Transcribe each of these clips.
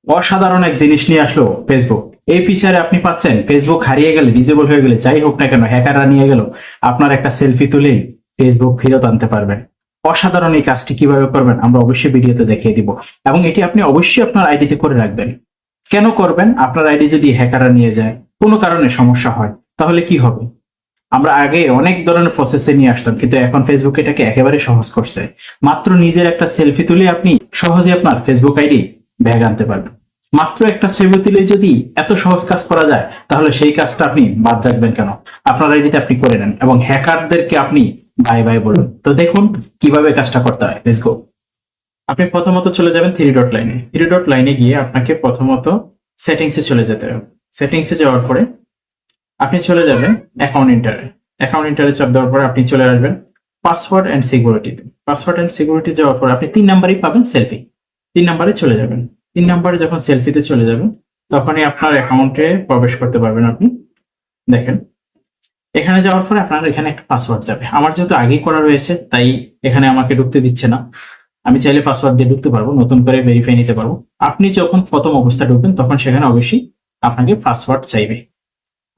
অসাধারণ এক জিনিস নিয়ে আসলো ফেসবুক। এই ফিচারে আপনি পাচ্ছেন ফেসবুক হারিয়ে গেলে, ডিজেবল হয়ে গেলে, যাই হোক না কেন, হ্যাকাররা নিয়ে গেল, আপনার একটা সেলফি তুলেই ফেসবুক ফেরত আনতে পারবেন। অসাধারণ এই কাজটি কিভাবে করবেন আমরা অবশ্যই ভিডিওতে দেখিয়ে দিব, এবং এটি আপনি অবশ্যই আপনার আইডিতে করে রাখবেন। কেন করবেন? আপনার আইডি যদি হ্যাকাররা নিয়ে যায়, কোনো কারণে সমস্যা হয়, তাহলে কি হবে? আমরা আগে অনেক ধরনের প্রসেসে নিয়ে আসতাম, কিন্তু এখন ফেসবুক এটাকে একেবারে সহজ করছে। মাত্র নিজের একটা সেলফি তুলে আপনি সহজে আপনার ফেসবুক আইডি ব্যাগ আনতে পারবেন। মাত্র একটা সেলফি তুলে যদি এত সহজ কাজ করা যায়, তাহলে সেই কাজটা আপনি বাদ রাখবেন কেন? আপনার আইডিতে আপনি করে নেন এবং হ্যাকারদেরকে আপনি বাই বাই বলুন। তো দেখুন কিভাবে কাজটা করতে হয়। Let's go. আপনি প্রথমত চলে যাবেন থ্রি ডট লাইনে। থ্রি ডট লাইনে গিয়ে আপনাকে প্রথমত সেটিংসে চলে যেতে হবে। সেটিংসে যাওয়ার পরে আপনি চলে যাবেন অ্যাকাউন্ট ইন্টারে। অ্যাকাউন্ট ইন্টারে চাপ দেওয়ার পরে আপনি চলে আসবেন পাসওয়ার্ড অ্যান্ড সিকিউরিটিতে। পাসওয়ার্ড অ্যান্ড সিকিউরিটি যাওয়ার পরে আপনি 3 নাম্বারই পাবেন সেলফি। 3 নাম্বারে চলে যাবেন। 3 নাম্বারে যখন সেলফিতে চলে যাবেন, তখনই আপনার অ্যাকাউন্টে প্রবেশ করতে পারবেন আপনি। দেখেন, এখানে যাওয়ার পরে আপনার এখানে একটা পাসওয়ার্ড যাবে। আমার যেহেতু আগেই করা রয়েছে, তাই এখানে আমাকে ঢুকতে দিচ্ছে না। আমি চাইলে পাসওয়ার্ড দিয়ে ঢুকতে পারবো, নতুন করে ভেরিফাই নিতে পারবো। আপনি যখন প্রথম অবস্থা ঢুকবেন, তখন সেখানে অবশ্যই আপনাকে পাসওয়ার্ড চাইবে।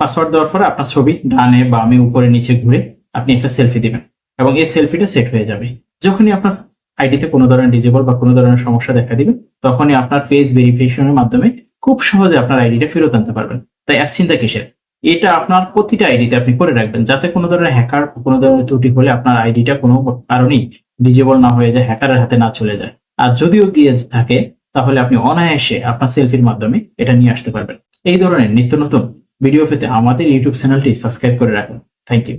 পাসওয়ার্ড দেওয়ার পরে আপনার ছবি ডানে বামে উপরে নিচে ঘুরে আপনি একটা সেলফি দিবেন, এবং এই সেলফিটা সেট হয়ে যাবে। যখনই আপনার আইডিতে কোনো ধরনের ডিজেবল বা কোনো ধরনের সমস্যা দেখা দিবে, তখনই আপনার ফেস ভেরিফিকেশনের মাধ্যমে খুব সহজে আপনার আইডিটা ফেরত আনতে পারবেন। তাই আর চিন্তা কিসের? এটা আপনার প্রতিটা আইডিতে আপনি করে রাখবেন, যাতে কোনো ধরনের হ্যাকার, কোনো ধরনের ত্রুটি হলে আপনার আইডিটা কোনো কারণেই ডিজেবল না হয়ে যায়, হ্যাকারের হাতে না চলে যায়। আর যদিও গিয়ে থাকে, তাহলে আপনি অনায়াসে আপনার সেলফির মাধ্যমে এটা নিয়ে আসতে পারবেন। এই ধরনের নিত্য নতুন ভিডিও পেতে আমাদের ইউটিউব চ্যানেলটি সাবস্ক্রাইব করে রাখুন। Thank you.